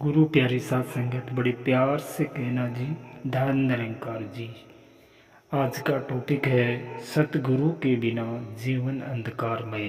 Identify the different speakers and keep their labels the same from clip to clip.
Speaker 1: गुरु प्यारी साथ संगत बड़े प्यार से कहना जी, धन निरंकार जी। आज का टॉपिक है सतगुरु के बिना जीवन अंधकारमय।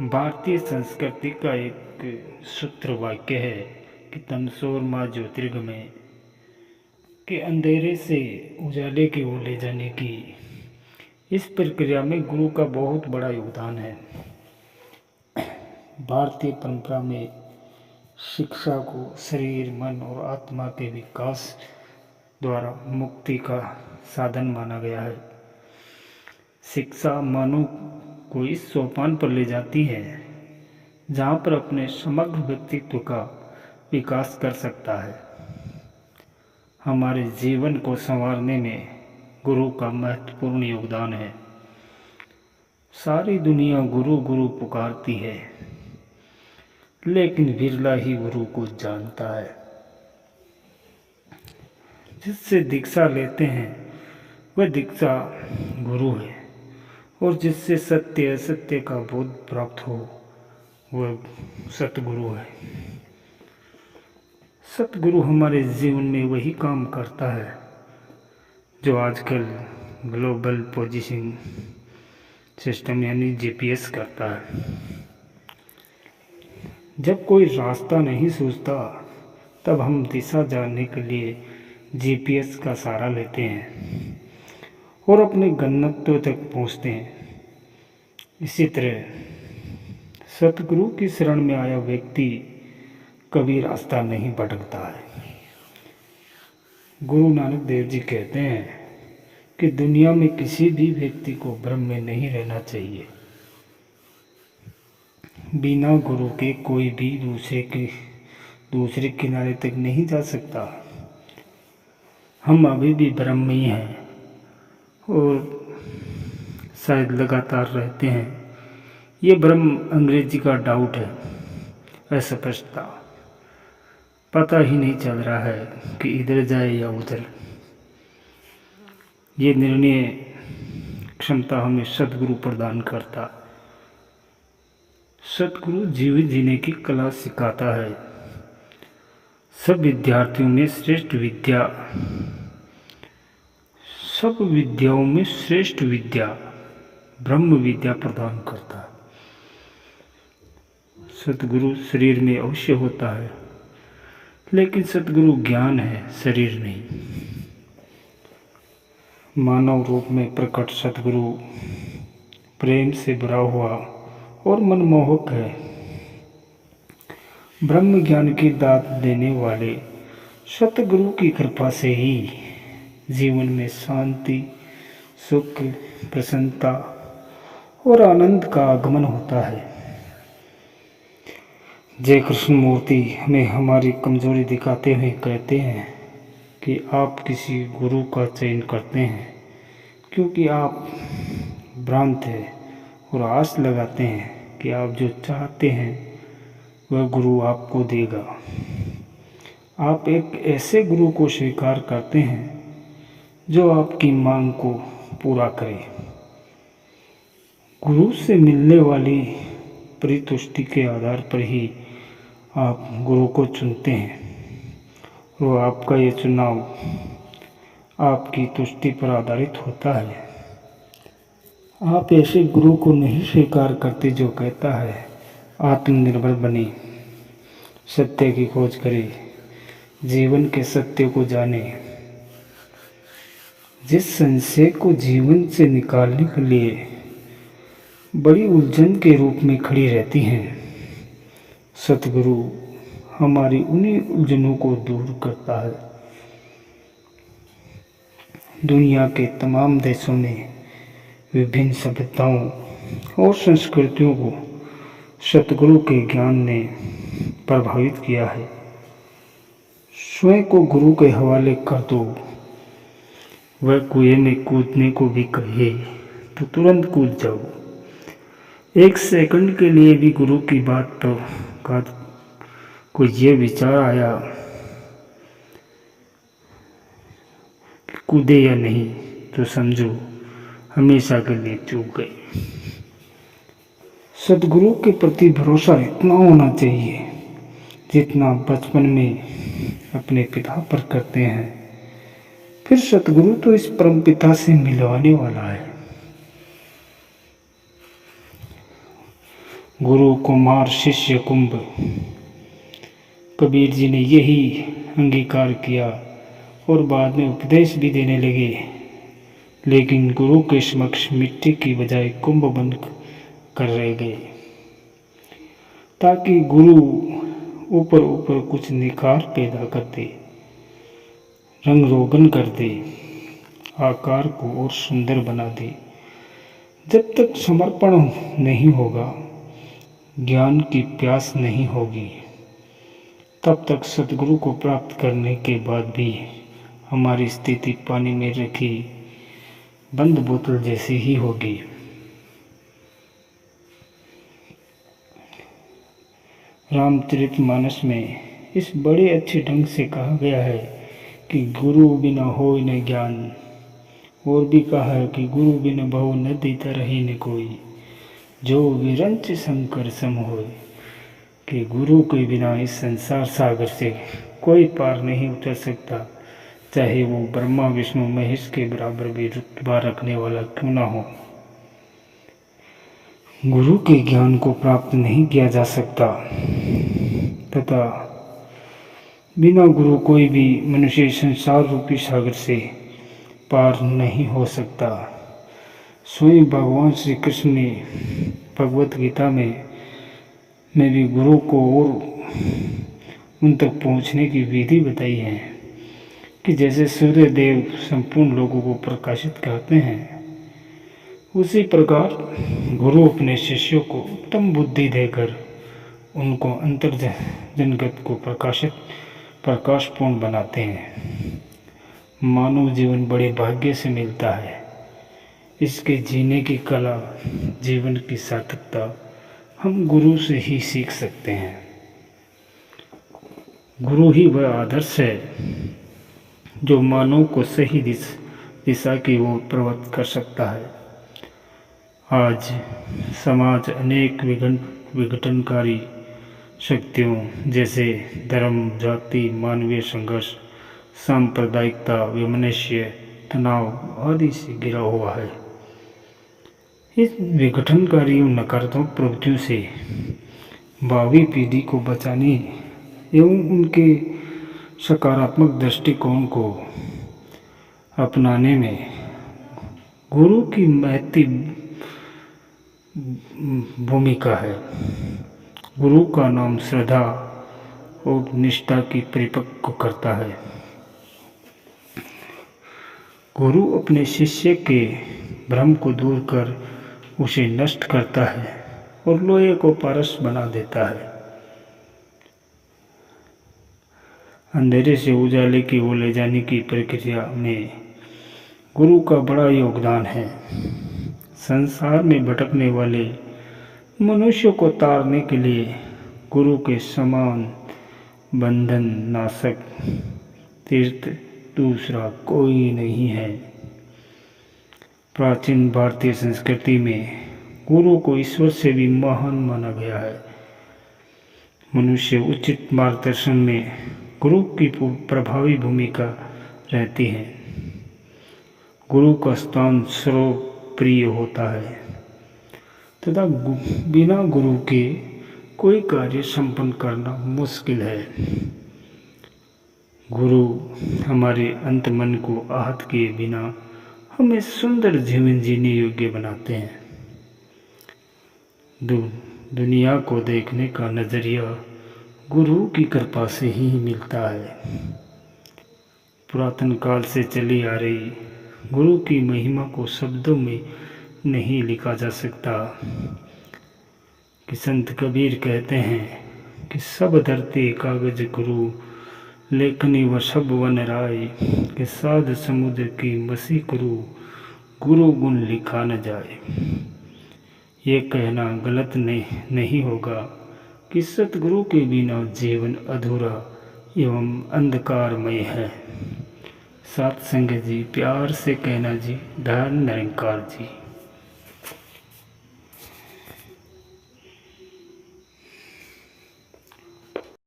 Speaker 1: भारतीय संस्कृति का एक सूत्र वाक्य है कि तमसोर माँ ज्योतिर्गमय के अंधेरे से उजाले की ओर ले जाने की इस प्रक्रिया में गुरु का बहुत बड़ा योगदान है। भारतीय परंपरा में शिक्षा को शरीर, मन और आत्मा के विकास द्वारा मुक्ति का साधन माना गया है। शिक्षा मानव को इस सोपान पर ले जाती है जहाँ पर अपने समग्र व्यक्तित्व का विकास कर सकता है। हमारे जीवन को संवारने में गुरु का महत्वपूर्ण योगदान है। सारी दुनिया गुरु गुरु पुकारती है, लेकिन बिरला ही गुरु को जानता है। जिससे दीक्षा लेते हैं वह दीक्षा गुरु है, और जिससे सत्य असत्य का बोध प्राप्त हो वह सतगुरु है। सतगुरु हमारे जीवन में वही काम करता है जो आजकल ग्लोबल पोजीशनिंग सिस्टम यानी जीपीएस करता है। जब कोई रास्ता नहीं सूझता तब हम दिशा जानने के लिए जीपीएस का सहारा लेते हैं और अपने गंतव्य तक पहुंचते हैं। इसी तरह सतगुरु की शरण में आया व्यक्ति कभी रास्ता नहीं भटकता है। गुरु नानक देव जी कहते हैं कि दुनिया में किसी भी व्यक्ति को भ्रम में नहीं रहना चाहिए। बिना गुरु के कोई भी दूसरे किनारे तक नहीं जा सकता। हम अभी भी भ्रम में ही हैं और शायद लगातार रहते हैं। ये भ्रम अंग्रेजी का डाउट है, अस्पष्टता। पता ही नहीं चल रहा है कि इधर जाए या उधर। ये निर्णय क्षमता हमें सद्गुरु प्रदान करता। सतगुरु जीवन जीने की कला सिखाता है। सब विद्यार्थियों में श्रेष्ठ विद्या, सब विद्याओं में श्रेष्ठ विद्या ब्रह्म विद्या प्रदान करता है। सतगुरु शरीर में अवश्य होता है, लेकिन सतगुरु ज्ञान है, शरीर नहीं। मानव रूप में प्रकट सतगुरु प्रेम से भरा हुआ और मनमोहक है। ब्रह्म ज्ञान की दात देने वाले सतगुरु की कृपा से ही जीवन में शांति, सुख, प्रसन्नता और आनंद का आगमन होता है। जय कृष्ण मूर्ति हमें हमारी कमजोरी दिखाते हुए कहते हैं कि आप किसी गुरु का चयन करते हैं क्योंकि आप भ्रांत हैं और आस लगाते हैं कि आप जो चाहते हैं वह गुरु आपको देगा। आप एक ऐसे गुरु को स्वीकार करते हैं जो आपकी मांग को पूरा करे। गुरु से मिलने वाली परितुष्टि के आधार पर ही आप गुरु को चुनते हैं, और आपका ये चुनाव आपकी तुष्टि पर आधारित होता है। आप ऐसे गुरु को नहीं स्वीकार करते जो कहता है आत्मनिर्भर बने, सत्य की खोज करे, जीवन के सत्य को जाने। जिस संशय को जीवन से निकालने के लिए बड़ी उलझन के रूप में खड़ी रहती हैं, सतगुरु हमारी उन्हीं उलझनों को दूर करता है। दुनिया के तमाम देशों में विभिन्न सभ्यताओं और संस्कृतियों को सतगुरु के ज्ञान ने प्रभावित किया है। स्वयं को गुरु के हवाले कर दो। वह कुएं में कूदने को भी कहे तो तुरंत कूद जाओ। एक सेकंड के लिए भी गुरु की बात पर कोई ये विचार आया कि कूदे या नहीं, तो समझो हमेशा के लिए चूक गए। सतगुरु के प्रति भरोसा इतना होना चाहिए जितना बचपन में अपने पिता पर करते हैं, फिर सतगुरु तो इस परम पिता से मिलवाने वाला है। गुरु कुमार शिष्य कुंभ, कबीर जी ने यही अंगीकार किया और बाद में उपदेश भी देने लगे, लेकिन गुरु के समक्ष मिट्टी की बजाय कुंभ बन कर रह गए, ताकि गुरु ऊपर ऊपर कुछ निखार पैदा कर दे, रंग रोगन कर दे, आकार को और सुंदर बना दे। जब तक समर्पण नहीं होगा, ज्ञान की प्यास नहीं होगी, तब तक सतगुरु को प्राप्त करने के बाद भी हमारी स्थिति पानी में रखी बंद बोतल जैसी ही होगी। रामचरितमानस में इस बड़े अच्छे ढंग से कहा गया है कि गुरु बिना होय न ज्ञान, और भी कहा है कि गुरु बिना बहु नदी तरहि न कोई, जो विरंच शंकर सम होय, कि गुरु के बिना इस संसार सागर से कोई पार नहीं उतर सकता, चाहे वो ब्रह्मा विष्णु महेश के बराबर भी रुतबा रखने वाला क्यों ना हो। गुरु के ज्ञान को प्राप्त नहीं किया जा सकता तथा बिना गुरु कोई भी मनुष्य संसार रूपी सागर से पार नहीं हो सकता। स्वयं भगवान श्री कृष्ण ने भगवत गीता में भी गुरु को और उन तक पहुंचने की विधि बताई है कि जैसे सूर्य देव संपूर्ण लोगों को प्रकाशित करते हैं, उसी प्रकार गुरु अपने शिष्यों को उत्तम बुद्धि देकर उनको अंतर्जनगत को प्रकाशपूर्ण बनाते हैं। मानव जीवन बड़े भाग्य से मिलता है। इसके जीने की कला, जीवन की सार्थकता हम गुरु से ही सीख सकते हैं। गुरु ही वह आदर्श है जो मानव को सही दिशा की ओर प्रवृत्त कर सकता है। आज समाज अनेक विघटनकारी शक्तियों जैसे धर्म, जाति, मानवीय संघर्ष, सांप्रदायिकता, वैमनस्य, तनाव आदि से घिरा हुआ है। इस विघटनकारी और नकारात्मक प्रवृत्तियों से भावी पीढ़ी को बचाने एवं उनके सकारात्मक दृष्टिकोण को अपनाने में गुरु की महत्वपूर्ण भूमिका है। गुरु का नाम श्रद्धा और निष्ठा की परिपक्व करता है। गुरु अपने शिष्य के भ्रम को दूर कर उसे नष्ट करता है और लोहे को पारस बना देता है। अंधेरे से उजाले की ओर ले जाने की प्रक्रिया में गुरु का बड़ा योगदान है। संसार में भटकने वाले मनुष्यों को तारने के लिए गुरु के समान बंधन नाशक तीर्थ दूसरा कोई नहीं है। प्राचीन भारतीय संस्कृति में गुरु को ईश्वर से भी महान माना गया है। मनुष्य उचित मार्गदर्शन में गुरु की प्रभावी भूमिका रहती है। गुरु का स्थान सर्वप्रिय होता है तथा बिना गुरु के कोई कार्य संपन्न करना मुश्किल है। गुरु हमारे अंत मन को आहत किए बिना हमें सुंदर जीवन जीने योग्य बनाते हैं। दुनिया को देखने का नजरिया गुरु की कृपा से ही मिलता है। पुरातन काल से चली आ रही गुरु की महिमा को शब्दों में नहीं लिखा जा सकता। कि संत कबीर कहते हैं कि सब धरती कागज गुरु, लेखनी व सब वन राय, के साध समुद्र की मसी गुरु गुण लिखा न जाए। ये कहना गलत नहीं होगा कि सतगुरु के बिना जीवन अधूरा एवं अंधकारमय है। सात संग जी, प्यार से कहना जी, धन निरंकार जी।